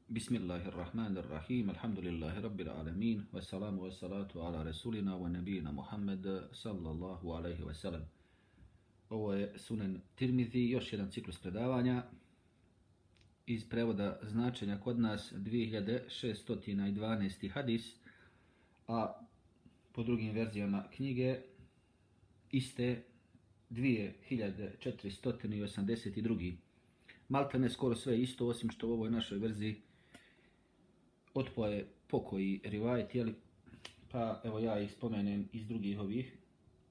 Bismillahirrahmanirrahim. Alhamdulillahi rabbil alamin. Wassalamu wassalatu ala rasulina wa nabijina Muhammed sallallahu alaihi wasallam. Ovo je Sunan Tirmizi, još jedan ciklus predavanja iz prevoda značenja kod nas 2612. hadis, a po drugim verzijama knjige iste 2482. Malta ne skoro sve isto, osim što u ovoj našoj verziji otpoje pokoji rivajet, jeli? Pa evo ja ih spomenem iz drugih ovih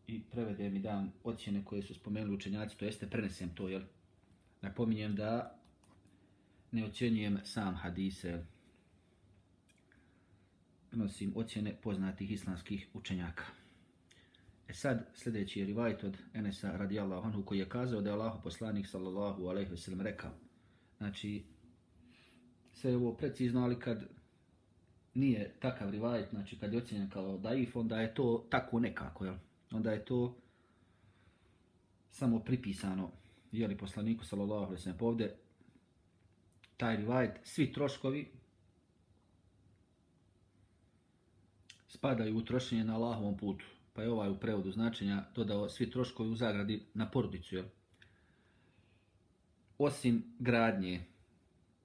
i prevedem i dam ocjene koje su spomenuli učenjaci, to jeste prenesem to, jel? Napominjem da ne ocjenjujem sam hadise, jel? Prenosim ocjene poznatih islamskih učenjaka. Sad sljedeći je rivajet od Enesa radijallahu anhu, koji je kazao da je Allahu poslanik sallallahu alejhi ve sellem rekao. Znači, sve je ovo precizno, ali kad nije takav rivajet, znači kad je ocjenjen kao daif, onda je to tako nekako, jel? Onda je to samo pripisano, jeli, poslaniku sallallahu alejhi ve sellem. Pa ovdje taj rivajet, svi troškovi spadaju u trošenje na Allahovom putu. Pa je ovaj u prevodu značenja dodao svi troškovi u zagradi na porodicu, jel? Osim gradnje,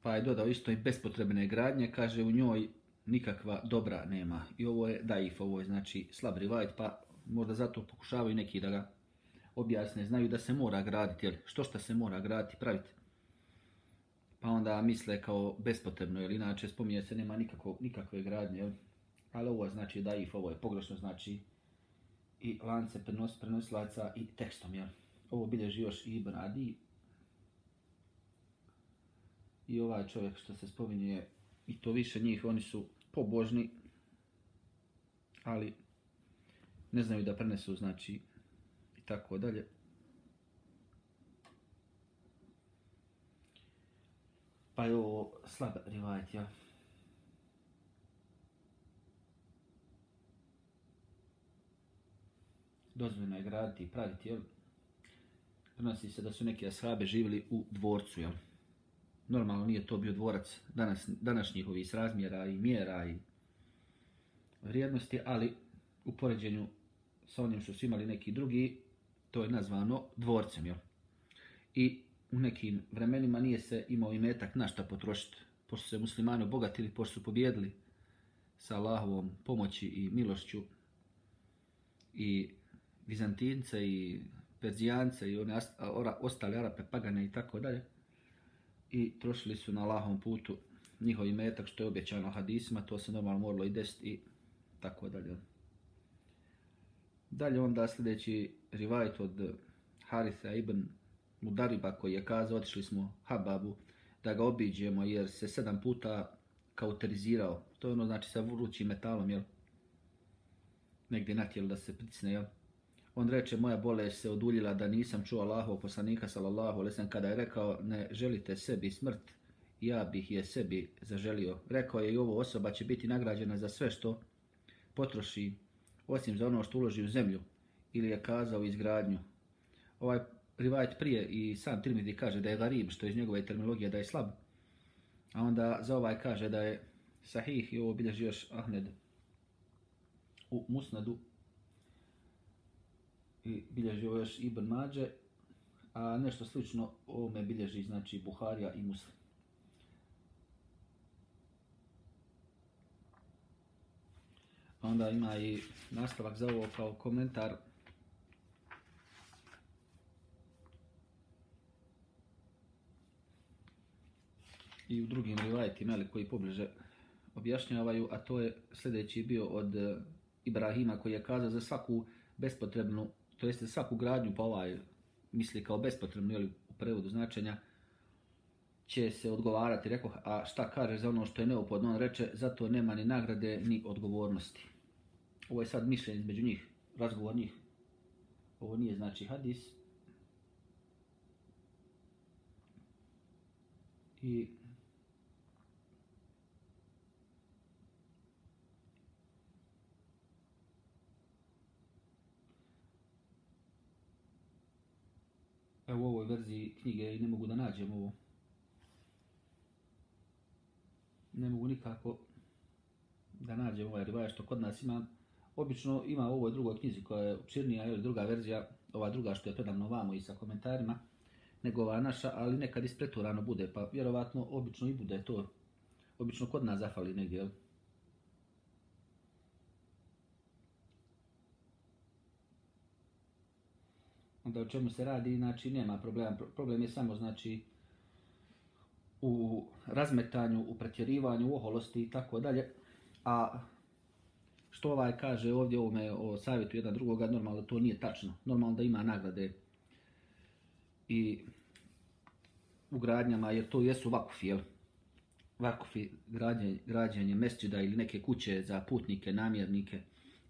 pa je dodao isto i bespotrebne gradnje, kaže u njoj nikakva dobra nema. I ovo je daif, ovo je znači slab rivajet, pa možda zato pokušavaju neki da ga objasne. Znaju da se mora graditi, jel? Što se mora graditi, praviti? Pa onda misle kao bespotrebno, jer inače spominje se nema nikakve gradnje, jel? Ali ovo je znači daif, ovo je pogrešno, znači i lance prenosilaca i tekstom, jel? Ovo bilježi još i Ibn Adi. I ovaj čovjek što se spominje, i to više njih, oni su pobožni, ali ne znaju da prenesu, znači, i tako dalje. Pa je ovo slab rivajet, jel? Dozvoljeno je graditi i praviti, jel? Prenosi se da su neki ashabe živjeli u dvorcu, jel? Normalno nije to bio dvorac današnjih ovih razmjera i mjera i vrijednosti, ali u poređenju sa onim što su imali neki drugi, to je nazvano dvorcem, jel? I u nekim vremenima nije se imao imetak na šta potrošiti. Pošto se muslimani obogatili, pošto su pobjedili sa Allahovom pomoći i milošću i Vizantince i Perzijance i one ostale Arape, Pagane i tako dalje. I trošili su na Allahovom putu njihov imetak, što je obećano hadisima, to se normalno moralo i desiti i tako dalje. Dalje onda sljedeći rivajet od Haritha ibn Mudariba, koji je kazao, otišli smo Hababu da ga obiđemo jer se 7 puta kauterizirao. To je ono znači sa vrućim metalom, jel? Negdje na tijelu da se pritisne, jel? On reče, moja bolest se oduljila da nisam čuo Allahov poslanika sallallahu alejhi ve sellem kada je rekao, ne želite sebi smrt, ja bih je sebi zaželio. Rekao je, i ovo osoba će biti nagrađena za sve što potroši, osim za ono što uloži u zemlju, ili je kazao izgradnju. Ovaj rivajet prije i sam Tirmizi kaže da je garib, što iz njegove terminologije da je slab. A onda za ovaj kaže da je sahih, i ovo bilježi još Ahmed u Musnadu. I bilježi ovo još Ibn Mađe, a nešto slično ovome bilježi znači Buharija i Muslim. Onda ima i nastavak za ovo kao komentar. I u drugim rivajetima koji pobliže objašnjavaju, a to je sljedeći bio od Ibrahima, koji je kazao za svaku bespotrebnu, to jeste svaku gradnju, pa ovaj misli kao bespotrebno, jel, u prevodu značenja, će se odgovarati. Rekao, a šta kaže za ono što je neophodno? On reče, zato nema ni nagrade ni odgovornosti. Ovo je sad mišljenje između njih, razgovor njih. Ovo nije znači hadis. I evo u ovoj verziji knjige i ne mogu da nađem ovo. ne mogu nikako da nađem ovaj rivajet što kod nas ima. Obično ima u ovoj drugoj knjizi koja je opširnija ili druga verzija, ova druga što je predavno vamo i sa komentarima, nego ova naša, ali nekad ispreturano bude, pa vjerovatno obično i bude to. Obično kod nas zafali negdje, jel? Onda o čemu se radi, znači nema problema. Problem je samo znači u razmetanju, u pretjerivanju, u oholosti i tako dalje. A što ovaj kaže ovdje ovome o savjetu jedan drugoga, normalno to nije tačno. Normalno da ima nagrade i u gradnjama, jer to jesu vakufi, jel? Vakufi, građenje mesdžida ili neke kuće za putnike, namjernike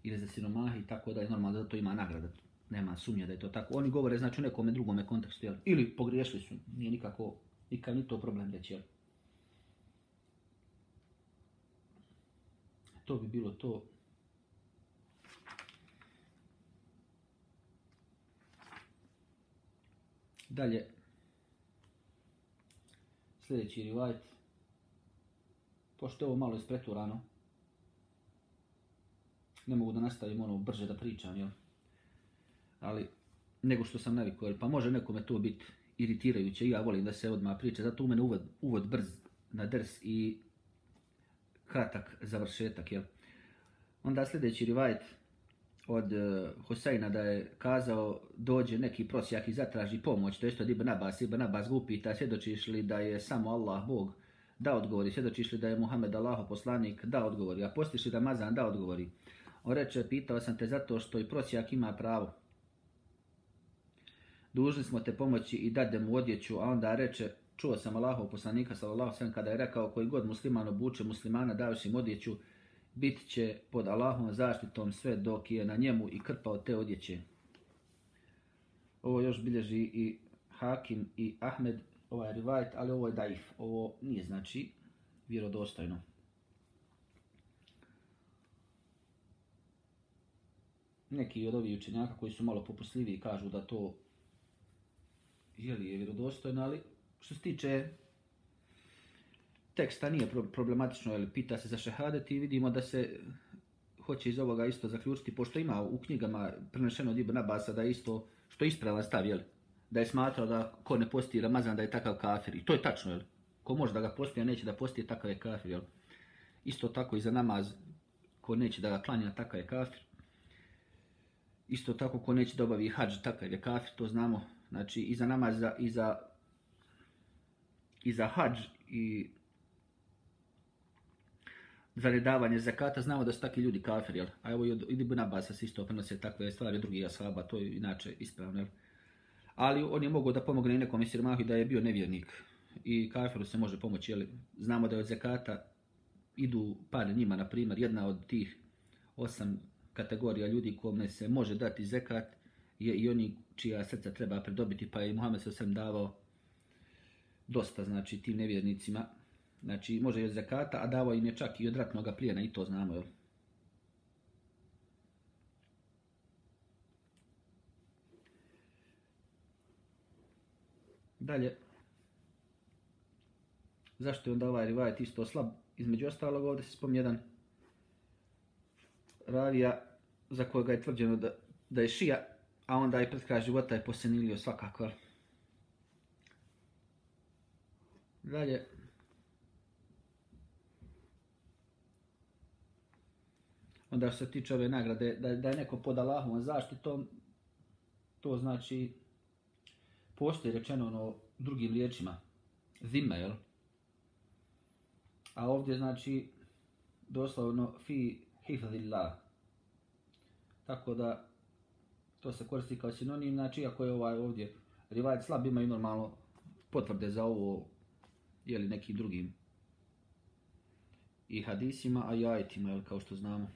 ili za siromahe i tako da je normalno da to ima nagrada. Nema sumnje da je to tako. Oni govore znači u nekome drugome kontekstu, jel? Ili pogriješili su, nije nikako, nikad ni to problem reći, jel? To bi bilo to. Dalje, sljedeći rivajet, pošto je ovo malo ispreturano, ne mogu da nastavim ono brže da pričam, jel? Ali, nego što sam navikao, jel? Pa može nekome to biti iritirajuće i ja volim da se odmah priča, zato u mene uvod brz na ders i kratak završetak, jel? Onda sljedeći rivajet od Huseina da je kazao dođe neki prosjak i zatraži pomoć, to je od Ibn Abbas. Ibn Abbas ga upita svjedočiš li da je samo Allah Bog, da odgovori. Svjedočiš li da je Muhammed Allahov poslanik, da odgovori. A postiš li Ramazan, da odgovori. On reče, pitao sam te zato što i prosjak ima pravo. Dužni smo te pomoći i dade mu odjeću, a onda reče, čuo sam Allahov poslanika sallallahu alejhi ve sellem kada je rekao koji god musliman obuče muslimana davši im odjeću, bit će pod Allahovom zaštitom sve dok je na njemu i krpa od te odjeće. Ovo još bilježi i Hakim i Ahmed, ovaj rivajet, ali ovo je daif. Ovo nije znači vjerodostojno. Neki od ovih učenjaka koji su malo popustljiviji kažu da to je vjerodostojno, ali što se tiče teksta nije problematično, jer pita se za šehadet i vidimo da se hoće iz ovoga isto zaključiti, pošto ima u knjigama prenešeno od Ibn Abasa da je isto što je ispravan stav, jel? Da je smatrao da ko ne posti Ramazan da je takav kafir. I to je tačno, jel? Ko može da ga posti, a neće da posti, takav je kafir, jel? Isto tako i za namaz, ko neće da ga klanja, takav je kafir. Isto tako ko neće da obavi hadž, takav je kafir, to znamo. Znači i za namaz, i za hadž i za nedavanje zakata, znamo da su takvi ljudi kafir, jel? A evo i od Ibn Abasa se isto prenose takve stvari od drugih ashaba, to je inače ispravno, jel? Ali on je mogao da pomogne nekom siromahu da je bio nevjernik i kafiru se može pomoći, jel? Znamo da je od zakata idu pare njima, na primjer, jedna od tih 8 kategorija ljudi kome se može dati zekat je i oni čija srca treba pridobiti, pa je Muhammed s.a.v. davao dosta, znači, tim nevjernicima. Znači, može i od zakata, a davao im je čak i od ratnog plijena, i to znamo, jel? Dalje, zašto je onda ovaj rivajet isto slab? Između ostalog, ovdje se spominje jedan ravija za kojega je tvrđeno da je šija, a onda i pred kraj života je posenilio svakako. Dalje, onda što se tiče ove nagrade, da je neko pod Allahovom zaštitom, to znači, postoji rečeno ono drugim riječima, zime, jel? A ovdje znači, doslovno, fi hifzillah. Tako da, to se koristi kao sinonim, znači, ako je ovaj ovdje rivajet slab, imaju normalno potvrde za ovo, jeli nekim drugim i hadisima, a i ajetima, jel, kao što znamo.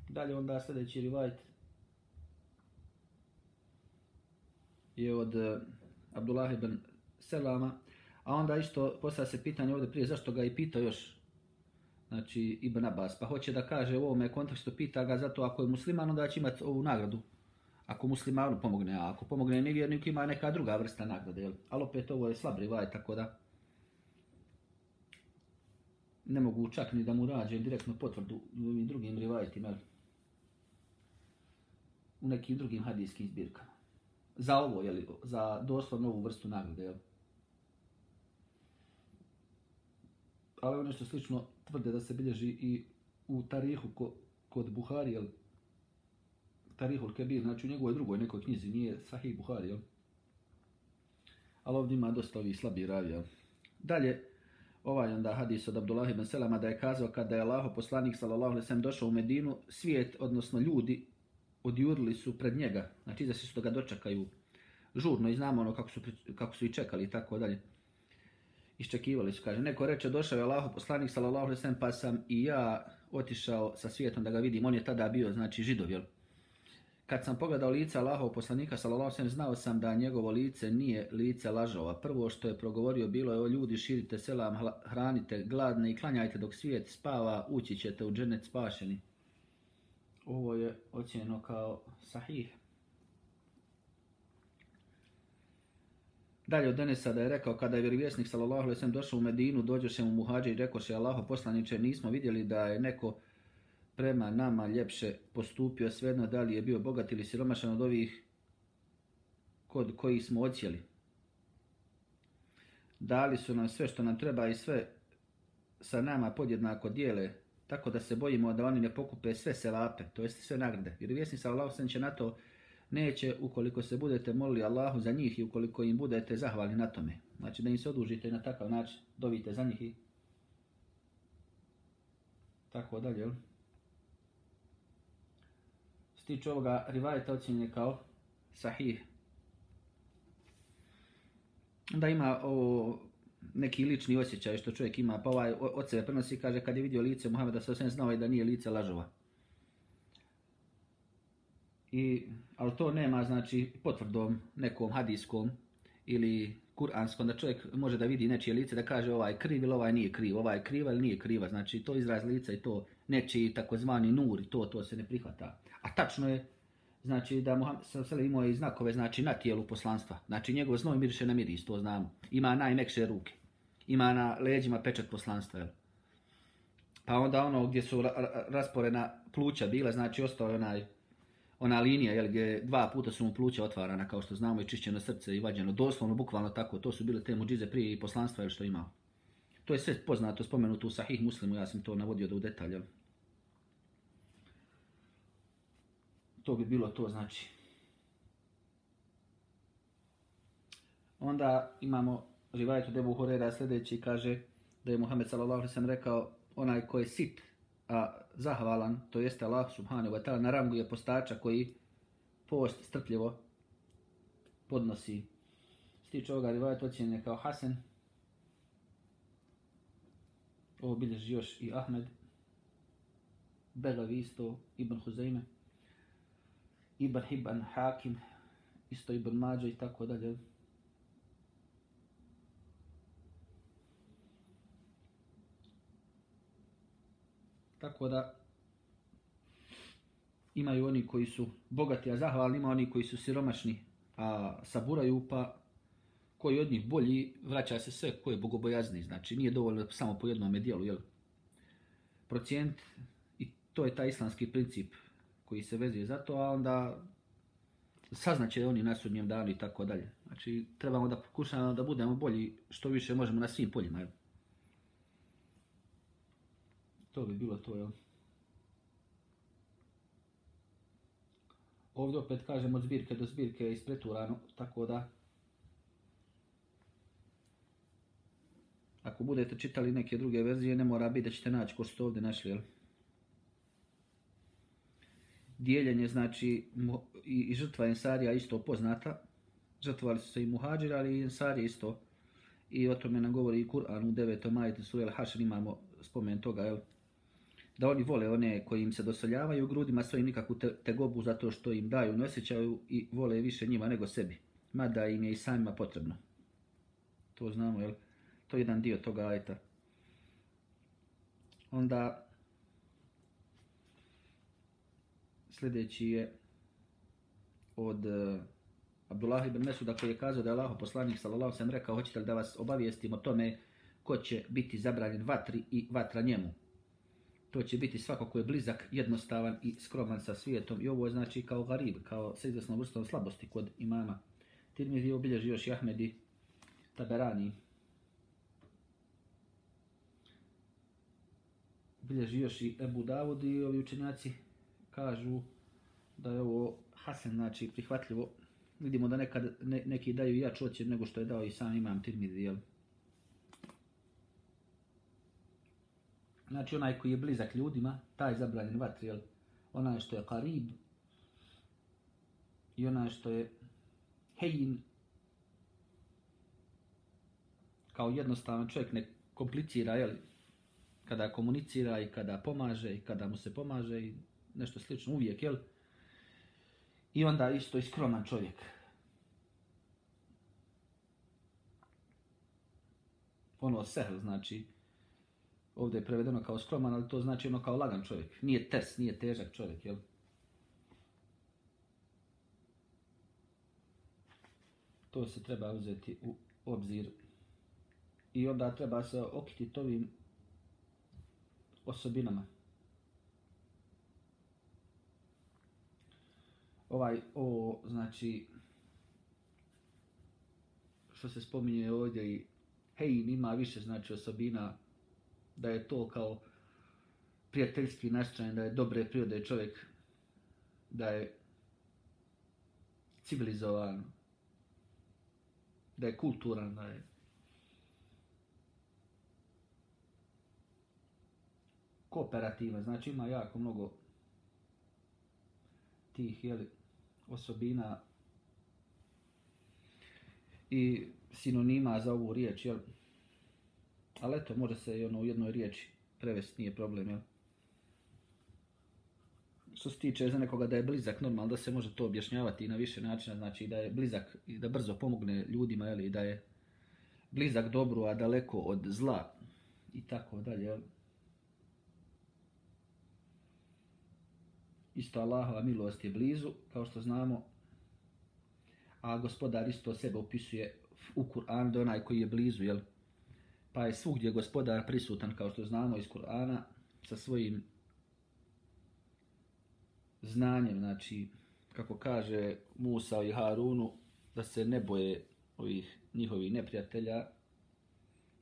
Dalje onda sljedeći rivajet je od Abdullah ibn Selama, a onda isto postavlja se pitanje ovdje prije zašto ga i pitao još, znači Ibn Abbas, pa hoće da kaže u ovome kontekstu pita ga zato ako je musliman onda će imati ovu nagradu, ako muslimanu pomogne, a ako pomogne nevjerniku ima neka druga vrsta nagrade, jel? Ali opet ovo je slab rivajet, tako da ne mogu čak ni da mu rađe direktno potvrdu u ovim drugim rivajetima, u nekim drugim hadijskim zbirkama. Za ovo, jeli, za doslovno ovu vrstu nagrade, jel? Ali nešto slično tvrde da se bilježi i u tarihu kod Buhari, jel? Tarihul Kebir, znači u njegovoj drugoj nekoj knjizi, nije Sahih Buhari, jel? Ali ovdje ima dosta ovih slabih ravija. Dalje, onda hadis od Abdullah ibn Selama da je kazao kada je Allahov poslanik sallallahu alejhi ve sellem došao u Medinu, svijet, odnosno ljudi, odjurili su pred njega. Znači, izašli su da ga dočekaju žurno i znamo ono kako su i čekali i tako dalje. Iščekivali su, kaže. Neko reče, došao je Allahov poslanik sallallahu alejhi ve sellem, pa sam i ja otišao sa svijetom da ga vidim. On je tada bio, znači, Židov, jel? Kad sam pogledao lice Allahov poslanika sallallahu alejhi ve sellem, znao sam da njegovo lice nije lice lažova. Prvo što je progovorio bilo je: o ljudi, širite selam, hranite gladne i klanjajte dok svijet spava, ući ćete u džennet spašeni. Ovo je ocjenjeno kao sahih. Dalje od Enesa da je rekao, kada je vjerovjesnik sallallahu alejhi ve sellem došao u Medinu, dođoše mu muhadžiri i rekoše: Allahov poslaniče, nismo vidjeli da je neko prema nama ljepše postupio, svejedno da li je bio bogat ili siromašan od ovih kod kojih smo odsjeli. Dali su nam sve što nam treba i sve sa nama podjednako dijele, tako da se bojimo da oni ne pokupe sve selape, to jest sve nagrade. Jer vjesnik sallallahu alejhi ve sellem će na to neće ukoliko se budete molili Allahu za njih i ukoliko im budete zahvalni na tome. Znači da im se odužite na takav način, dovite za njih i tako dalje, jel? Tiče ovoga rivajeta ocjenje kao sahih. Da ima neki lični osjećaj što čovjek ima, pa ovaj od sebe prenosi, kaže, kad je vidio lice Muhameda s.a.v. znao je da nije lice lažova. Ali to nema, znači, potvrdom nekom hadijskom ili kuranskom, da čovjek može da vidi nečije lice, da kaže ovaj je kriv ili ovaj nije kriv, ovaj je kriva ili nije kriva. Znači, to izraz lica i to nečiji takozvani nur i to se ne prihvata. A tačno je, znači, da Muhammed s.a.v. imao i znakove, znači, na tijelu poslanstva. Znači, njegov znoj miriše na miris, to znamo. Ima najmekše ruke. Ima na leđima pečat poslanstva, jel? Pa onda ono gdje su rasporena pluća bila, znači, ostao je ona linija, jel, gdje 2 puta su mu pluća otvarana, kao što znamo, i čišćeno srce i vađeno. Doslovno, bukvalno tako. To su bile te muđize prije i poslanstva, jel, što imao. To je sve poznato, spomenuto u Sahih Muslimu, ja sam to navodio da u detalj, jel? To bi bilo to, znači. Onda imamo rivajet od Ebu Hurera sljedeći, kaže da je Muhammed sallallahu alejhi ve sellem rekao: onaj ko je sit, a zahvalan, to jeste Allah subhanahu wa ta'ala, na rangu je postača koji post strpljivo podnosi. Stiče ovoga rivajet ocjenje kao hasen. Ovo bilježi još i Ahmed, Begavi isto, Ibn Huzeyme, Ibn Hibban, Hakim, isto Ibn Mađa i tako dalje. Tako da imaju oni koji su bogati, a zahvalni, ima oni koji su siromašni, a saburaju, pa koji od njih bolji, vraća se sve ko je bogobojazni. Znači nije dovoljno samo po jednom dijelu, jel? Procijent, i to je taj islamski princip koji se vezuje za to, a onda saznaće oni na sudnjem danu i tako dalje. Znači trebamo da pokušamo da budemo bolji što više možemo na svim poljima, jel? To bi bilo to, jel? Ovdje opet kažem od zbirke do zbirke ispreturano, tako da ako budete čitali neke druge verzije, ne mora biti da ćete naći ko što ovdje našli, jel? Dijeljenje, znači, i žrtva Ensarija isto poznata. Žrtvovali su se i muhađiri, ali i Ensarije isto. I o tome nam govori i Kur'an u 9. ajetu sure Al-Hašr, imamo spomen toga, jel? Da oni vole one koji im se dosoljavaju, u grudima svojim nikakvu tegobu zato što im daju, ne osjećaju i vole više njima nego sebi. Mada im je i samima potrebno. To znamo, jel? To je jedan dio toga ajeta. Onda sljedeći je od Abdullah ibn Mesuda koji je kazao da je Allahov poslanik sallallahu alejhi ve sellem rekao: hoćete li da vas obavijestim o tome ko će biti zabranjen vatri i vatra njemu. To će biti svako ko je blizak, jednostavan i skroman sa svijetom. I ovo je znači kao garib, kao sa izvesnom vrstom slabosti kod imama. Tirmizi obilježi još i Ahmedi, Taberani. Bilježi još i Ebu Davud i ovi učenjaci kažu da je ovo hasan, znači prihvatljivo. Vidimo da nekad neki daju jaču ocjenu nego što je dao i sam imam Tirmizi, jel? Znači onaj koji je blizak ljudima, taj je zabranjen vatri, jel? Onaj što je qarib i onaj što je hejin, kao jednostavan čovjek, ne komplicira, jel? Kada komunicira i kada pomaže i kada mu se pomaže i nešto slično uvijek, jel? I onda isto i skroman čovjek. Ono sehl, znači, ovdje je prevedeno kao skroman, ali to znači ono kao lagan čovjek. Nije ters, nije težak čovjek, jel? To se treba uzeti u obzir. I onda treba se okititi ovim osobinama. Ovo, znači, što se spominje ovdje i hejin ima više, znači, osobina, da je to kao prijateljski nastrojen, da je dobre prirode čovjek, da je civilizovan, da je kulturan, da je kooperativan, znači ima jako mnogo tih, jeli, osobina i sinonima za ovu riječ, jel? Ali eto, može se i ono u jednoj riječi prevesti, nije problem, jel? Što se tiče za nekoga da je blizak, normalno da se može to objašnjavati i na više načina, znači da je blizak i da brzo pomogne ljudima, jel? I da je blizak dobru, a daleko od zla i tako dalje, jel? Isto Allahova milost je blizu, kao što znamo, a gospodar isto sebe opisuje u Kur'anu da onaj koji je blizu, jel? Pa je svugdje gospodar prisutan, kao što znamo iz Kur'ana, sa svojim znanjem, znači, kako kaže Musa i Harunu, da se ne boje ovih njihovih neprijatelja.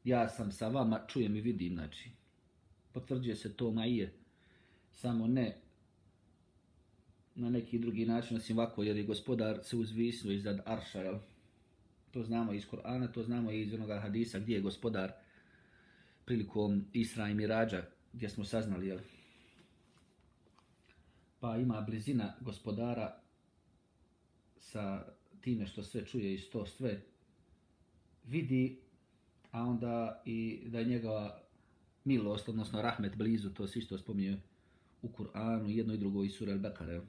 Ja sam sa vama, čujem i vidim, znači, potvrđuje se to maije, samo ne na neki drugi način, osim ovako, jer je gospodar se uzvisnuo iznad arša, jel? To znamo iz Kur'ana, to znamo i iz onoga hadisa gdje je gospodar prilikom Isra i Mirađa, gdje smo saznali, jel? Pa ima blizina gospodara sa time što sve čuje i što sve vidi, a onda i da je njegova milost, odnosno rahmet blizu, to se isto spominje u Kur'anu, jedno i drugo iz sure Al-Bekare.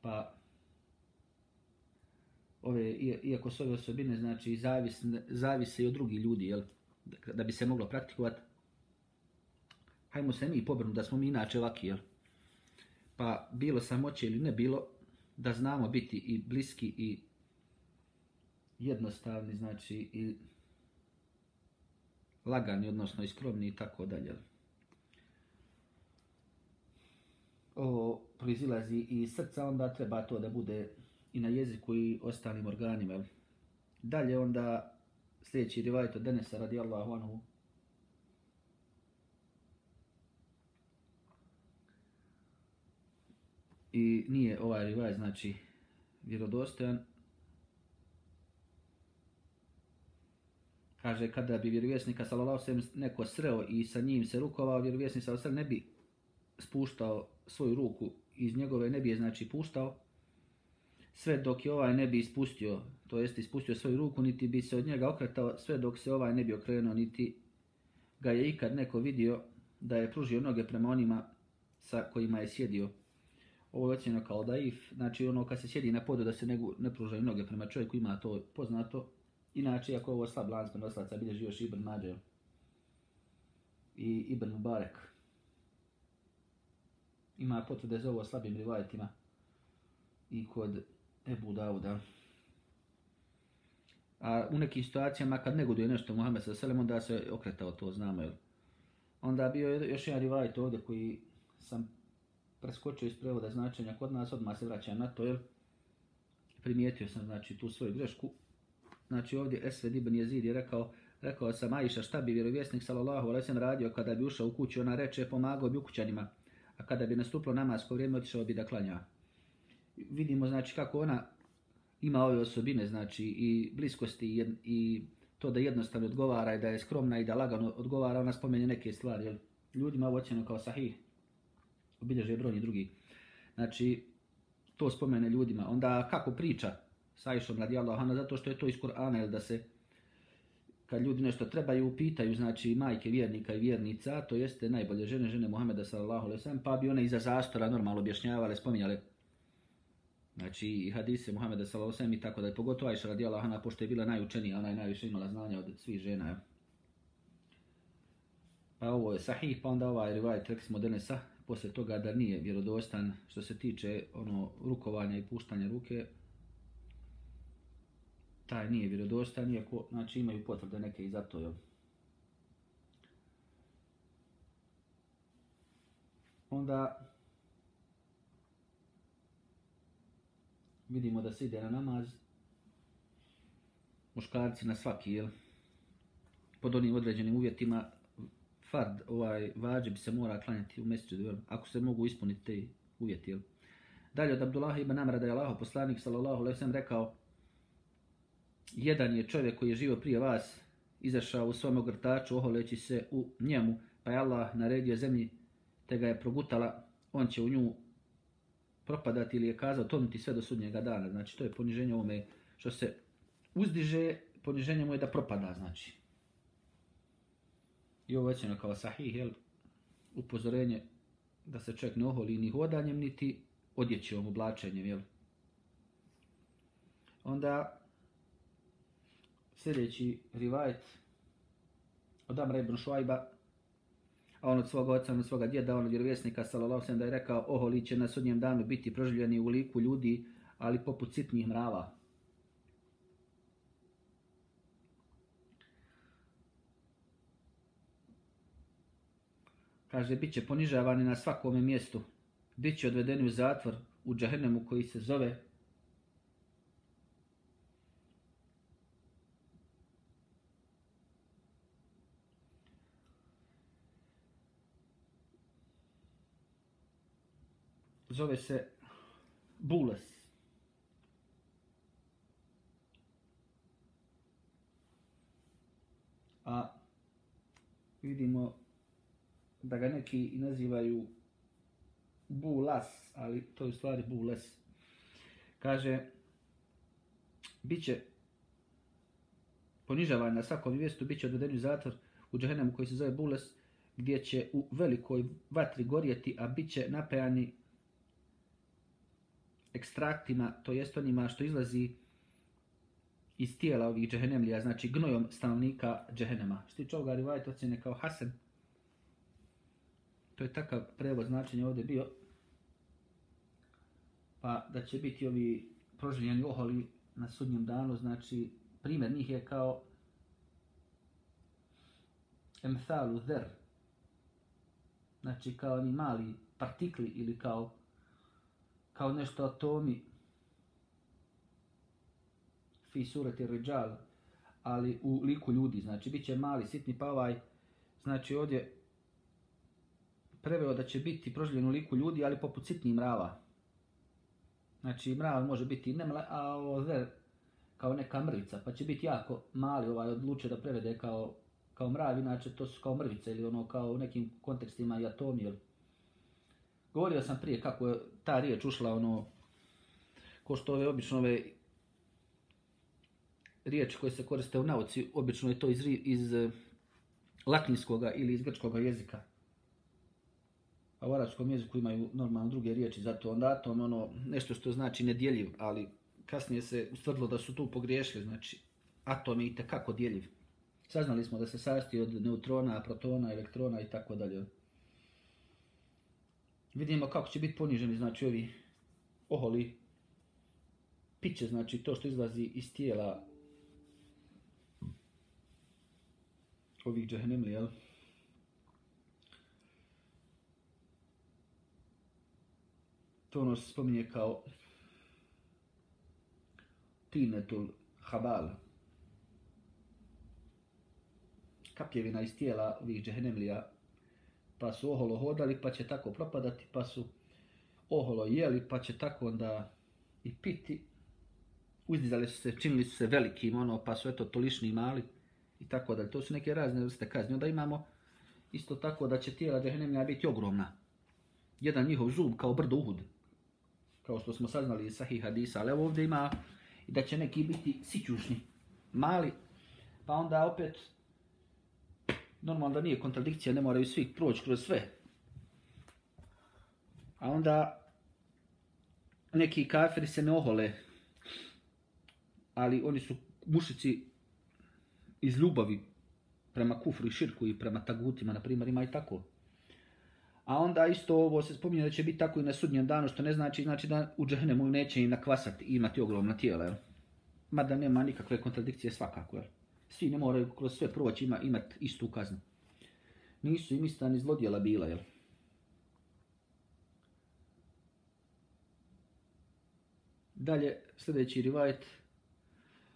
Pa iako su ove osobine, znači, zavise i od drugih ljudi, jel? Da bi se moglo praktikovati, hajmo se mi pobrnuti da smo mi inače ovaki, jel? Pa bilo samoće ili ne bilo, da znamo biti i bliski i jednostavni, znači i lagani, odnosno i skromni i tako dalje. Ovo proizilazi iz srca, onda treba to da bude i na jeziku i ostalim organima, jel? Dalje onda sljedeći rivajet od Enesa radijallahu anhu. I nije ovaj rivajet, znači, vjerodostojan. Kaže, kada bi vjerovjesnika sallallahu alejhi ve sellem neko sreo i sa njim se rukovao, vjerovjesnik sallallahu alejhi ve sellem ne bi spuštao svoju ruku iz njegove, ne bi je, znači, puštao, sve dok je ovaj ne bi ispustio, to jest ispustio svoju ruku, niti bi se od njega okretao, sve dok se ovaj ne bi okrenuo, niti ga je ikad neko vidio da je pružio noge prema onima sa kojima je sjedio. Ovo je ocjenjeno kao daif, znači ono kad se sjedi na podu da se ne pružaju noge prema čovjeku, ima to poznato. Inače, ako ovo slab lanac prenosilaca, bilježi još Ibn Mađe i Ibn Mubarek. Ima potvrde za ovo slabim rivajetima i kod Ebu Dauda. A u nekim situacijama kad negoduje nešto Muhammed s.a.v. onda se okretao, to znamo. Jel? Onda bio još jedan rivajet ovdje koji sam preskočio iz prevoda značenja kod nas, odmah se vraćam na to, jer primijetio sam znači tu svoju grešku. Znači ovdje Esved ibn Jezid je rekao sam Aisha šta bi vjerovjesnik sallallahu alejhi ve sellem radio kada bi ušao u kuću, ona reče pomagao bi ukućanima, a kada bi nastupilo namasko vrijeme otišao bi da klanja. Vidimo znači kako ona ima ove osobine, znači i bliskosti i to da jednostavno odgovara i da je skromna i da lagano odgovara, ona spomenje neke stvari, jer ljudima ovo ocjeno kao sahih, obilježe brojni drugi. Znači, to spomene ljudima. Onda kako priča sa Aishom radijallahu anha, zato što je to iz Kur'ana, jer da se kad ljudi nešto trebaju, pitaju, znači majke vjernika i vjernica, to jeste najbolje žene Muhameda sallallahu alejhi ve sellem, pa bi one iza zastora normalno objašnjavale, spominjale znači i hadise Muhameda sallallahu alejhi ve sellem i tako da je pogotovo Aisha radijallahu anha, pošto je bila najučenija, ona je najviše imala znanja od svih žena. Pa ovo je sahih, pa onda ovaj rivajet rekli smo Denesa, poslije toga da nije vjerodostan što se tiče rukovanja i puštanja ruke, taj nije vjerodostan, iako znači imaju potvrde neke i za to. Jel? Onda vidimo da se ide na namaz, muškarci na svaki, jel? Pod onim određenim uvjetima, fard, vađib se mora klanjati u mesdžidu, jel? Ako se mogu ispuniti te uvjeti. Jel? Dalje od Abdullah ibn Amra da je Allahov poslanik sallallahu alejhi ve sellem rekao, jedan je čovjek koji je živio prije vas, izašao u svom ogrtaču oholeći se u njemu, pa je Allah naredio zemlji te ga je progutala, on će u nju propadati ili je kazao tonuti sve do sudnjega dana. Znači to je poniženje ovome što se uzdiže, poniženje mu je da propada, znači. I ovo je kao sahih, jel? Upozorenje da se čovjek ne oholi ni hodanjem, niti odjećom, oblačenjem, jel? Onda sljedeći rivajet od Amra ibn Šuajba, a on od svoga oca, od svoga djeda, on od vjerovjesnika sallallahu alejhi ve sellem da je rekao, oholi će na sudnjem danu biti proživljeni u liku ljudi, ali poput sitnih mrava. Kaže, bit će ponižavani na svakome mjestu, bit će odvedeni u zatvor u džehennemu koji se zove se Bules. A vidimo da ga neki i nazivaju Bulas, ali to je u stvari Bules. Kaže, bit će ponižavan na svakom mjestu, bit će odveden u zatvor u džehennemu koji se zove Bules, gdje će u velikoj vatri gorjeti, a bit će napajani ekstraktima, to jest onima što izlazi iz tijela ovih džehennemlija, znači gnojom stanovnika džehennema. Što tiče ovoga rivajeta ocjene kao Hasan, to je takav prevod značenja ovdje bio, pa da će biti ovi proživljeni oholi na sudnjem danu, znači primjer njih je kao emthalu dher, znači kao oni mali partikli ili kao nešto atomi fi surati rijal, ali u liku ljudi, znači bit će mali, sitni, pa znači ovdje preveo da će biti proživljen u liku ljudi, ali poput sitnih mrava. Znači mrav može biti a ovo kao neka mrvica, pa će biti jako mali, odlučio da prevede kao mrav, inače to su kao mrvice ili kao u nekim kontekstima i atomi. Govorio sam prije kako je ta riječ ušla ko što obično riječi koje se koriste u nauci, obično je to iz latinskoga ili iz grčkog jezika. A u arapskom jeziku imaju normalno druge riječi, zato onda atom nešto što znači nedjeljiv, ali kasnije se ustvrdilo da su tu pogriješili, znači atom je itekako djeljiv. Saznali smo da se sastoji od neutrona, protona, elektrona i tako dalje. Vidimo kako će biti poniženi, znači ovi oholi, piće, znači to što izlazi iz tijela ovih džehennemlija, jel? To ono se spominje kao tinetul habal, kapljevina iz tijela ovih džehennemlija, pa su oholo hodali, pa će tako propadati, pa su oholo jeli, pa će tako onda i piti. Uzdizali su se, činili su se velikim, ono, pa su eto tolišni mali i tako dalje. To su neke razne vrste kazni. Onda imamo isto tako da će tijela džehennemlija biti ogromna. Jedan njihov zub kao brdo Uhud, kao što smo saznali iz Sahih hadisa, ali ovdje ima i da će neki biti sićušni, mali, pa onda opet normalno da nije kontradikcija, ne moraju svi proći kroz sve. A onda neki kafiri se ne ohole, ali oni su mušici iz ljubavi prema kufru i širku i prema tagutima, na primjer, ima i tako. A onda isto ovo se spominje da će biti tako i na sudnjem danu, što ne znači da u džehennemu neće i nakvasati i imati ogromna tijela, jel? Mada nema nikakve kontradikcije svakako, jel? Svi ne moraju kroz sve proći imati istu kaznu. Nisu im ista ni zlodjela bila, jel? Dalje, sljedeći rivajet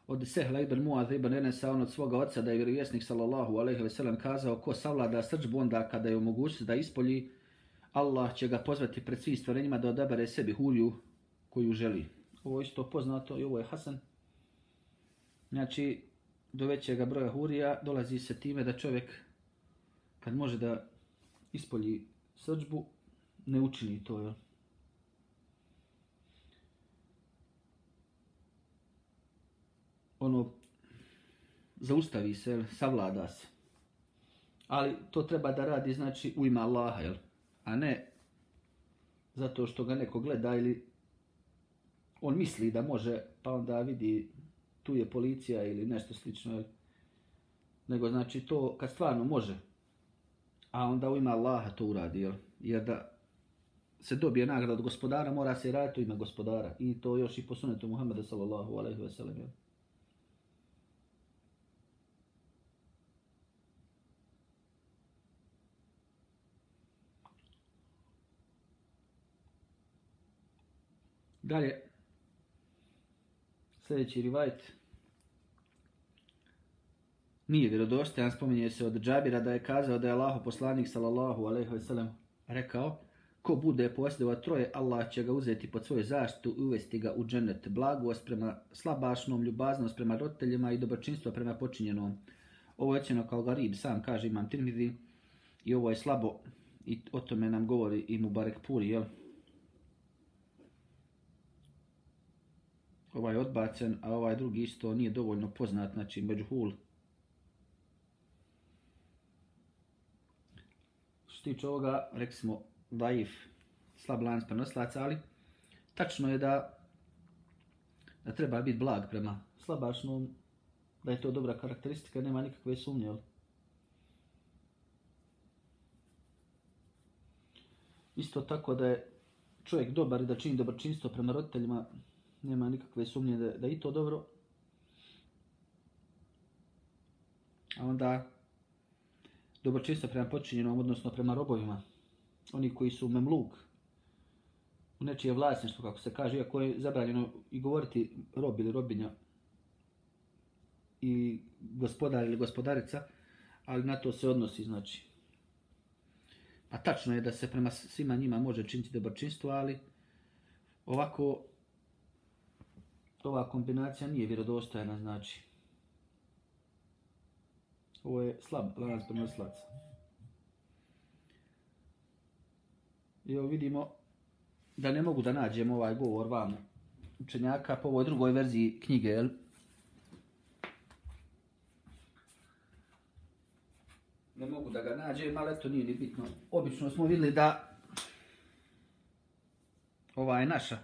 od Sehla ibn Muad ibn Enesa, on od svoga oca, da je vjerovjesnik sallallahu alejhi ve sellem kazao: ko savlada srdžbu onda kada je u mogućnosti da ispolji, Allah će ga pozvati pred svim stvorenjima da odabere sebi huriju koju želi. Ovo je isto poznato i ovo je Hasan. Znači, do većega broja hurija dolazi se time da čovjek, kad može da ispolji srdžbu, ne učini to, jel? Ono, zaustavi se, savlada se. Ali to treba da radi, znači, u ime Allaha, jel? A ne zato što ga neko gleda ili on misli da može, pa onda vidi tu je policija ili nešto slično, jel? Nego, znači, to kad stvarno može, a onda u ime Allaha to uradi, jel? Jer da se dobije nagrada od gospodara, mora se raditi u ime gospodara. I to još i po sunetu Muhammeda sallallahu alejhi ve sellem, jel? Dalje, sljedeći rivajet nije vjerodostojan, spominje se od Džabira da je kazao da je Allahov poslanik sallallahu alejhi ve sellem rekao: ko bude posjedovao troje, Allah će ga uzeti pod svoju zaštitu i uvesti ga u džennet. Blagost prema slabašnom, ljubaznost prema roditeljima i dobročinstvo prema počinjenom. Ovo je ocjeno kao garib, sam kaže Imam Tirmidhi, i ovo je slabo i o tome nam govori i Mubarek Puri, jel? Ovaj je odbacen, a ovaj drugi isto nije dovoljno poznat, znači međuhul. Što se tiče ovoga, rekli smo daif, slab lanac prenoslaca, ali tačno je da treba biti blag prema slabašnom, da je to dobra karakteristika, nema nikakve sumnje, jel? Isto tako da je čovjek dobar i da čini dobročinstvo prema roditeljima, nema nikakve sumnje da je i to dobro. A onda dobročinstvo prema počinjenom, odnosno prema robovima. Oni koji su memluk, u nečije vlasništvo, kako se kaže, iako je zabranjeno i govoriti rob ili robinja i gospodar ili gospodarica, ali na to se odnosi, znači. A tačno je da se prema svima njima može činiti dobročinstvo, ali ovako ova kombinacija nije vjerodostojna, znači. Ovo je slab lanac prenosilaca. I evo vidimo da ne mogu da nađem ovaj govor vam učenjaka po ovoj drugoj verziji knjige, jel? Ne mogu da ga nađem, ali to nije ni bitno. Obično smo vidjeli da ova je naša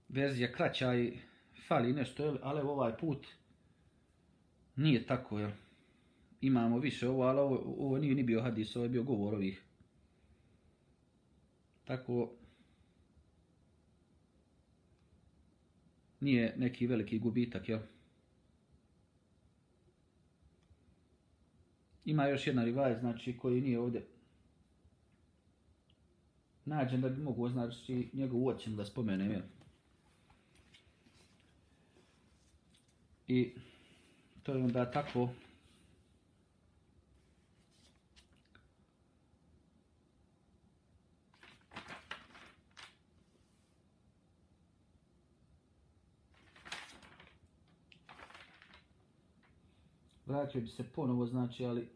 verzija kraća i fali nešto, jel? Ali ovaj put nije tako, jel? Imamo više ovo, ali ovo nije ni bio hadis, ovo je bio govor ovih. Tako nije neki veliki gubitak, jel? Ima još jedan rivajet, znači, koji nije ovdje nađen da bi mogu, znači, njegovu ocjenu da spomenem, jel? I to je onda tako vratio bi se ponovo, znači, ali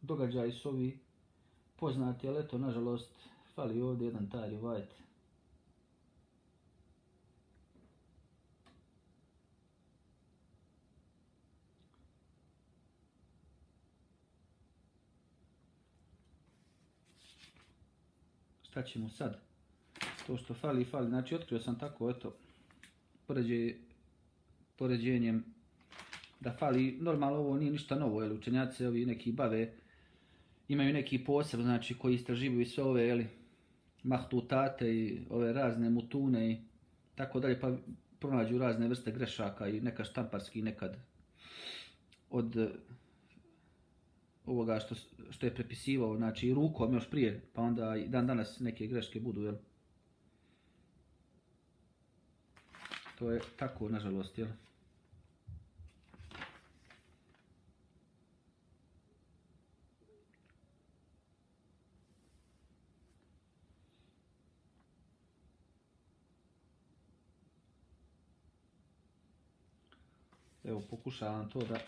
događaji su ovi poznati, ali eto, nažalost, fali ovdje jedan taj rivajet. Šta ćemo sad? To što fali. Znači, otkrio sam tako, eto, poređenjem da fali. Normalno ovo nije ništa novo, jer učenjaci se ovi neki bave, imaju neki poseb, znači, koji istraživaju sve ove, jeli, mahtutate i ove razne mutune i tako dalje, pa pronađu razne vrste grešaka i nekad štamparski, nekad od ovoga što je prepisivao, znači rukom još prije, pa onda i dan danas neke greške budu, jel? To je tako, nažalost, jel? Evo, pokušavam to da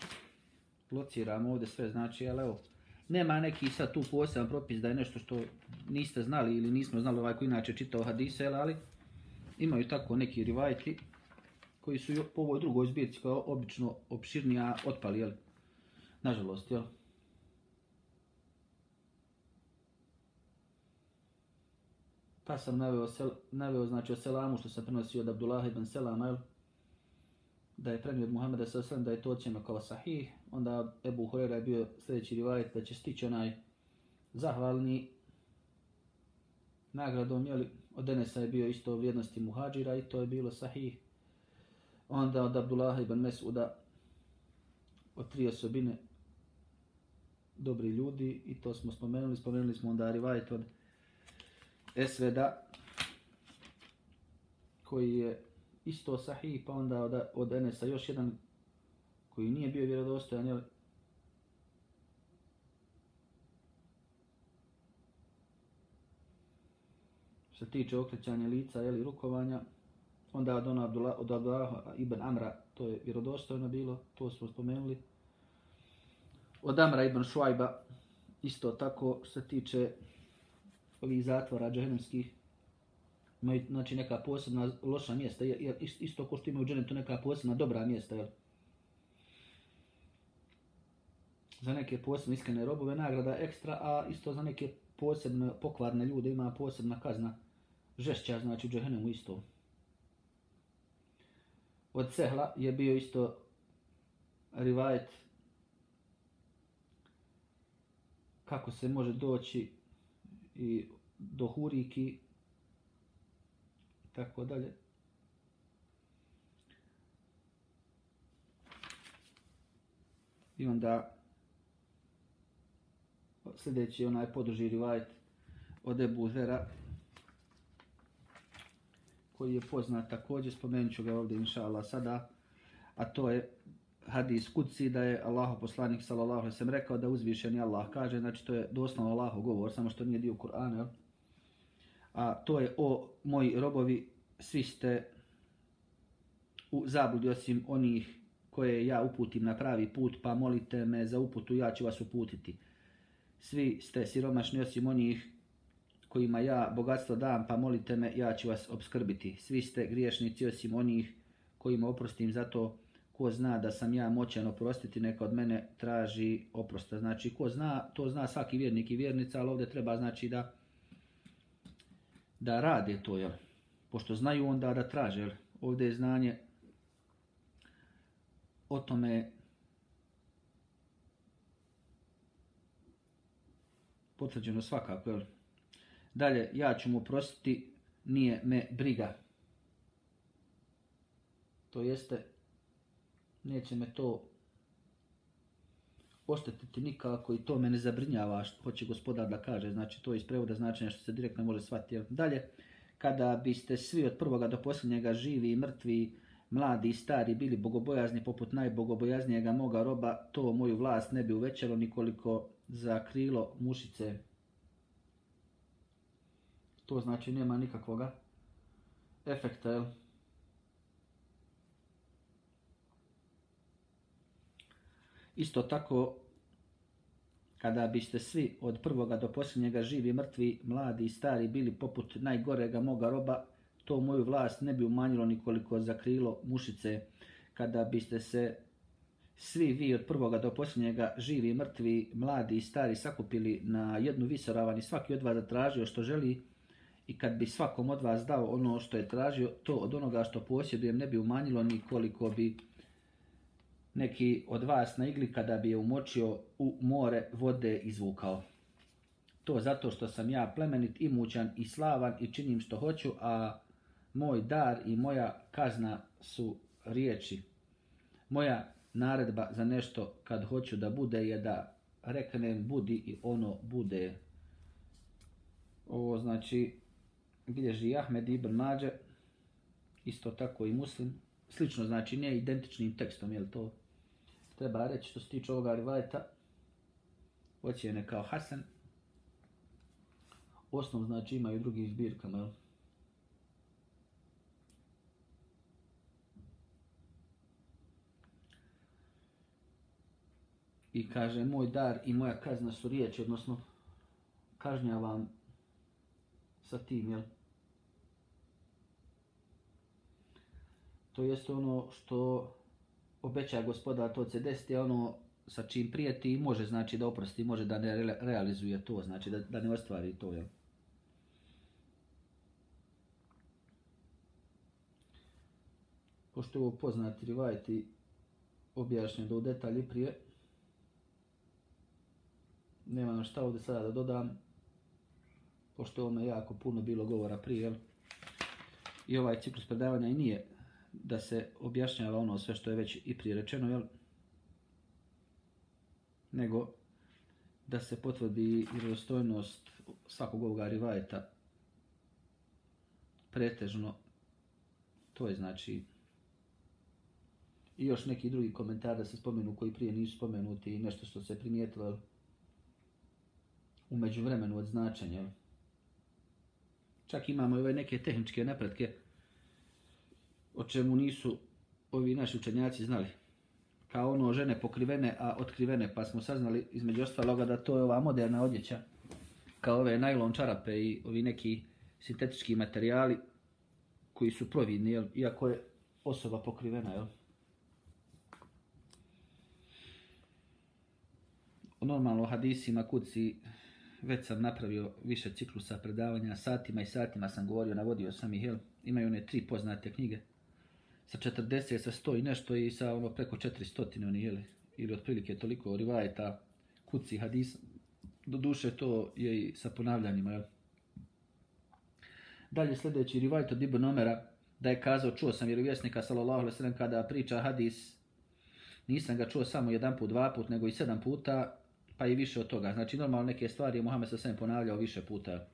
lociram ovdje sve, znači, ali evo, nema neki sad tu poseban propis da je nešto što niste znali ili nismo znali, ovaj koji inače čitao hadise, ali imaju tako neki rivajeti koji su po ovoj drugoj zbirci koja je obično opširnija otpali, jel? Nažalost, jel? Pa sam naveo znači o selamu što sam prenosio od Abdullah ibn Selama, jel? Da je prenio od Muhammeda s.a.v. da je to ocjeno kao sahih, onda Ebu Hurera je bio sljedeći rivajet da će stići onaj zahvalni nagradom, jeli, od Enesa je bio isto vrijednosti muhađira i to je bilo sahih. Onda od Abdullah ibn Mes'uda od 3 osobine dobri ljudi i to smo spomenuli smo onda rivajet od Esveda koji je isto sahih, pa onda od Enesa još jedan koji nije bio vjerodostojan, jel? Što se tiče okrećanja lica, jel, i rukovanja, onda od Abdullah ibn Amra, to je vjerodostojno bilo, to smo spomenuli. Od Amra ibn Šuajba, isto tako što se tiče ovih zatvora džehennemskih, imaju, znači, neka posebna loša mjesta, isto ko što imaju u džennetu neka posebna dobra mjesta, jel? Za neke posebne iskrene robove nagrada ekstra, a isto za neke posebne pokvarne ljude ima posebna kazna žešća, znači u džehennemu isto. Od Sehla je bio isto rivajet kako se može doći i do Huriki, tako dalje. I onda sljedeći onaj poduži rivajet od Ebu Zera koji je poznat također, spomenut ću ga ovdje inša Allah sada, a to je hadis Kudsi da je Allahov poslanik sallallahu alejhi ve sellem rekao da uzvišeni Allah kaže, znači to je doslovno Allahov govor, samo što nije dio Kur'ana, a to je: o moji robovi, svi ste u zabludi osim onih koje ja uputim na pravi put, pa molite me za uputu, ja ću vas uputiti. Svi ste siromašni osim onih kojima ja bogatstvo dam, pa molite me, ja ću vas opskrbiti. Svi ste griješnici osim onih kojima oprostim, zato ko zna da sam ja moćan oprostiti, neka od mene traži oprosta. Znači, ko zna, to zna svaki vjernik i vjernica, ali ovdje treba, znači, da rade to, jel? Pošto znaju, onda da traže, jel? Ovdje je znanje o tome potvrđeno svakako, jel? Dalje, ja ću mu oprostiti, nije me briga. To jeste, neće me to oštetiti nikako i to me ne zabrinjava što hoće gospodar da kaže. Znači to iz prevoda značenja što se direktno može shvatiti. Dalje, kada biste svi od prvoga do posljednjega živi i mrtvi, mladi i stari bili bogobojazni poput najbogobojaznijega moga roba, to moju vlast ne bi uvećalo nikoliko za krilo mušice. To znači nema nikakvoga efekta, jel? Isto tako, kada biste svi od prvoga do posljednjega živi, mrtvi, mladi i stari bili poput najgorega moga roba, to moju vlast ne bi umanjilo nikoliko za krilo mušice. Kada biste se svi vi od prvoga do posljednjega živi, mrtvi, mladi i stari sakupili na jednu visoravan i svaki od vas zatražio što želi, i kad bi svakom od vas dao ono što je tražio, to od onoga što posjedujem ne bi umanjilo nikoliko bi neki od vas na igli kada bi je umočio u more vode izvukao. To zato što sam ja plemenit, imućan i slavan i činim što hoću, a moj dar i moja kazna su riječi. Moja naredba za nešto kad hoću da bude je da reknem budi i ono bude. Ovo znači bilježi Ahmed ibn Mađe, isto tako i Muslim. Slično znači ne identičnim tekstom, jel to treba reći što se tiče ovoga rivajeta. Ocjene kao Hasan. Osnov znači ima i drugim zbirkama, jel? I kaže moj dar i moja kazna su riječi, odnosno kažnjavam sa tim, jel? To jest ono što obeća gospodar, to se desiti, a ono sa čim prijeti može znači da oprosti, može da ne realizuje to, znači da ne ostvari to, jel? Pošto je ovo poznati rivajet i objašnjen u detalji prije, nemam šta ovdje sada da dodam, pošto je ono jako puno bilo govora prije, jel? I ovaj ciklus predavanja i nije da se objašnjava ono sve što je već i prije rečeno, jel? Nego da se potvrdi vjerodostojnost svakog ovoga rivajeta pretežno. To je znači i još neki drugi komentar da se spomenu koji prije nisu spomenuti i nešto što se primijetilo u međuvremenu od značenja. Čak imamo i ove neke tehničke napretke o čemu nisu ovi naši učenjaci znali. Kao ono žene pokrivene, a otkrivene, pa smo saznali između ostaloga da to je ova moderna odjeća, kao ove najlon čarape i ovi neki sintetički materijali koji su providni, jel? Iako je osoba pokrivena, jel? Normalno u hadisima kuci već sam napravio više ciklusa predavanja, satima i satima sam govorio, navodio sam ih, jel? Imaju one 3 poznate knjige, sa 40, sa 100 i nešto i sa ono preko 400 oni, jel? Ili otprilike toliko rivajeta, kuci, hadisa. Doduše to je i sa ponavljanjima, jel? Dalje sljedeći rivajet od Ibn Omera, da je kazao, čuo sam vjerovjesnika sallallahu alejhi ve sellem kada priča hadis, nisam ga čuo samo jedan put, 2 put, nego i 7 puta, pa i više od toga. Znači normalno neke stvari je Muhammed sa svem ponavljao više puta.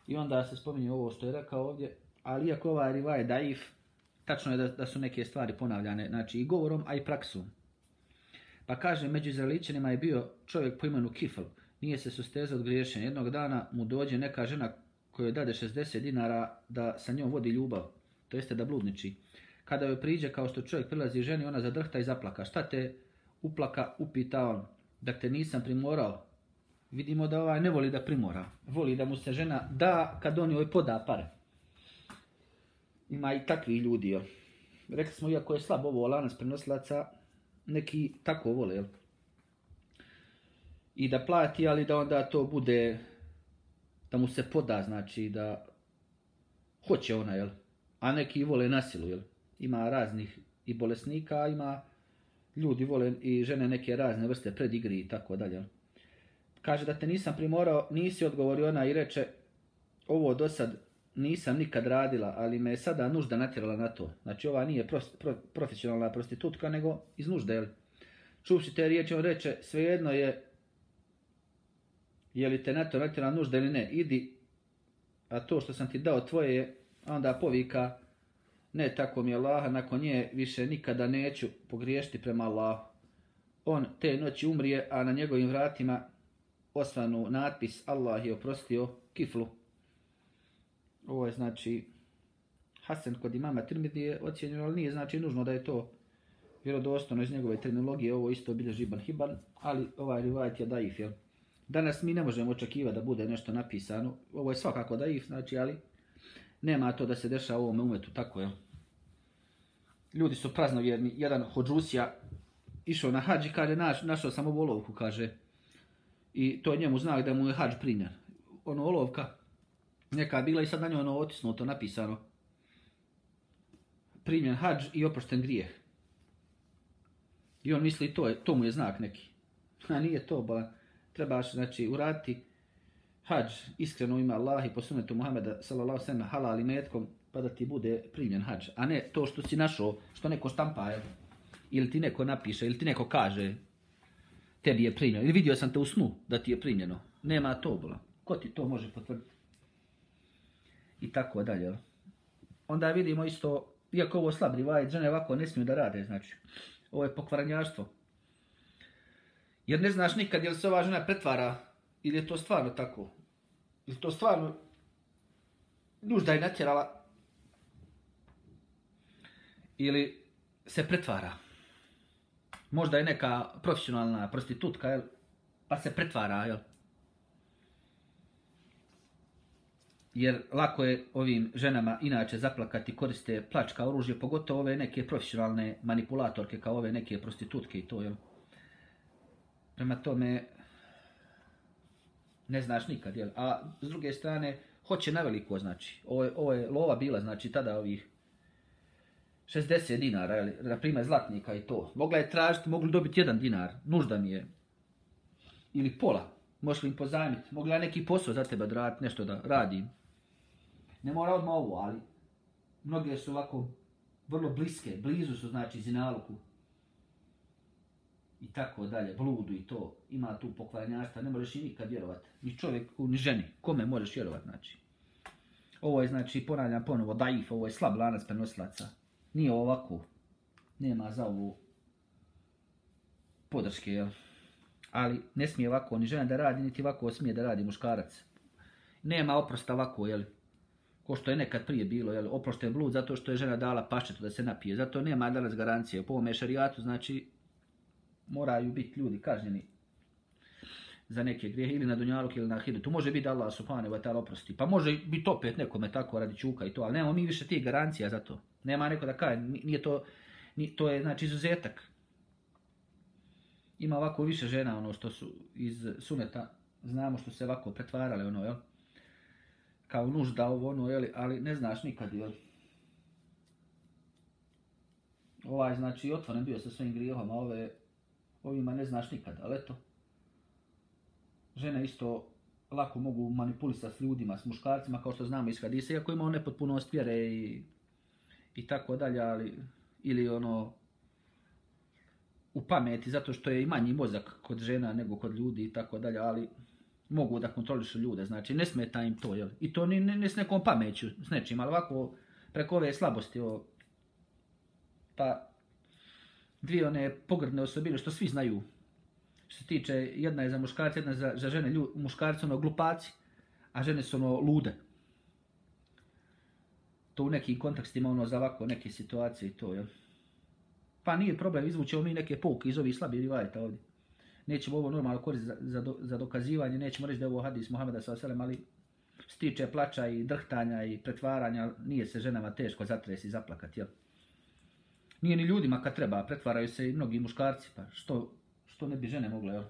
I onda se spominje ovo što je rekao ovdje, ali iako ovaj rivajet daif, tačno je da su neke stvari ponavljane, znači i govorom, a i praksom. Pa kaže, među Izraelićanima je bio čovjek po imenu Kifl, nije se sustezao od griješenja. Jednog dana mu dođe neka žena kojoj dade 60 dinara da sa njom vodi ljubav, to jeste da bludniči. Kada joj priđe kao što čovjek prilazi ženi, ona zadrhta i zaplaka. Šta te uplaka, upita on, da te nisam primorao. Vidimo da ovaj ne voli da primora, voli da mu se žena da kad on joj poda pare. Ima i takvi ljudi, jel? Rekli smo, iako je slab ovo lanac prenosilaca, neki tako vole, jel? I da plati, ali da onda to bude, da mu se poda, znači da hoće ona, jel? A neki vole na silu, jel? Ima raznih i bolesnika, ima ljudi vole i žene neke razne vrste predigri i tako dalje, jel? Kaže da te nisam primorao, nisi odgovorio ona i reče, ovo do sad nisam nikad radila, ali me je sada nužda natjerala na to. Znači ova nije profesionalna prostitutka, nego iz nužde, jel? čuvši te riječi, on reče, svejedno je li te na to natjerala nužda ili ne, idi, a to što sam ti dao tvoje je, onda povika, ne, tako mi je Allaha, nakon nje više nikada neću pogriješiti prema Allahu. On te noći umrije, a na njegovim vratima osvanu natpis Allah je oprostio kiflu. Ovo je znači Hasan kod imama Tirmidije ocjenjeno, ali nije znači nužno da je to vjerodostojno iz njegove terminologije, ovo isto bilježi Ibn Hibban, ali ovaj rivajet je daif, jel? Danas mi ne možemo očekivati da bude nešto napisano, ovo je svakako daif, znači, ali nema to da se dešava u ovome umetu, tako je. Ljudi su praznovjerni, jedan hodžusija išao na hadž i kaže, našao sam ovu olovku, kaže, i to je njemu znak da mu je hadž primjer. Ono olovka, neka bila i sad na njoj ono otisnuto, napisano, primjen hadž i oprošten grijeh. I on misli, to mu je znak neki. A nije to, ba, trebaš, znači, uraditi hadž iskreno u ime Allah i po sunnetu Muhameda sallallahu sallam halal i metkom, pa da ti bude primljen hadž. A ne to što si našao, što neko štampa, ili ti neko napiše, ili ti neko kaže, tebi je primljeno. Ili vidio sam te u snu da ti je primljeno. Nema to, bola. Ko ti to može potvrditi? I tako dalje. Onda vidimo isto, iako ovo slab rivajet, žene ovako ne smiju da rade, znači. Ovo je pokvaranjaštvo. Jer ne znaš nikad je li se ova žena pretvara ili je to stvarno tako. Ili to stvarno nužda je natjerala ili se pretvara. Možda je neka profesionalna prostitutka, jel? Pa se pretvara, jel? Jer lako je ovim ženama inače zaplakati, koriste plač kao oružje, pogotovo ove neke profesionalne manipulatorke kao ove neke prostitutke i to, jel? Prema tome, ne znaš nikad, jel? A s druge strane, hoće na veliko, znači. Ovo je lova bila, znači, tada ovih 60 dinara, jel? Na primjer zlatnika i to. Mogla je tražiti, mogli dobiti 1 dinar, nužda mi je. Ili pola, možeš li im pozajmiti. Mogla je neki posao za tebe odraditi, nešto da radim. Ne mora odmah ovo, ali mnoge su ovako vrlo bliske, blizu su, znači, zinaluku. I tako dalje, bludu i to, ima tu pokvaranjaštva, ne možeš i nikad vjerovati. Ni čovjeku, ni ženi, kome možeš vjerovati, znači. Ovo je, znači, ponavljam ponovo, daif, ovo je slab lanac prenosilaca. Nije ovako, nema za ovu podrške, jel? Ali ne smije ovako ni žena da radi, niti ovako smije da radi muškarac. Nema oprosta ovako, jel? Ko što je nekad prije bilo, jel? Oprošten blud zato što je žena dala paščetu da se napije. Zato nema danas garancije. Po ovome šarijatu, znači, moraju biti ljudi kažnjeni za neke grijehe ili na dunjaluk ili na ahiretu. Može biti da Allah subhanahu wa ta'ala oprosti. Pa može biti opet nekome tako radi čuka i to, ali nemamo mi više tih garancija za to. Nema neko da kaže, nije to, to je znači izuzetak. Ima ovako više žena, ono što su iz suneta, znamo što se ovako pretvarale, ono, jel? Kao nužda ovo, ono, jel? Ali ne znaš nikad, jel? Ovaj, znači, otvoren bio sa svojim grijehom, a ovima ne znaš nikad, ali eto. Žene isto lako mogu manipulisati s ljudima, s muškarcima, kao što znamo iz hadisa, iako ima nepotpunost vjere i tako dalje, ali, ili ono, u pameti, zato što je i manji mozak kod žena nego kod ljudi i tako dalje, ali mogu da kontrolišu ljude, znači ne smeta im to, jel? I to ne s nekom pameću, s nečim, ali ovako preko ove slabosti, pa dvije one pogrdne osobine što svi znaju. Što se tiče, jedna je za muškarce, jedna je za žene, muškarci ono glupaci, a žene su ono lude. To u nekim kontekstima ono za ovako neke situacije i to, jel? Pa nije problem, izvućemo mi neke pouke iz ovih slabih rivajeta ovdje. Nećemo ovo normalno koristiti za dokazivanje, nećemo reći da je ovo hadis Muhameda s.a.v. ali što se tiče plača i drhtanja i pretvaranja, nije se ženama teško zatresi i zaplakati, jel? Nije ni ljudima kad treba, pretvaraju se i mnogi muškarci, pa što ne bi žene mogle, jel?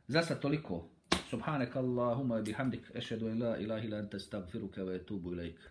Za sad toliko. Subhanak Allahumma bihamdik, ešhedu en la ilaha illa ente, astagfiruke ve etubu ilaik.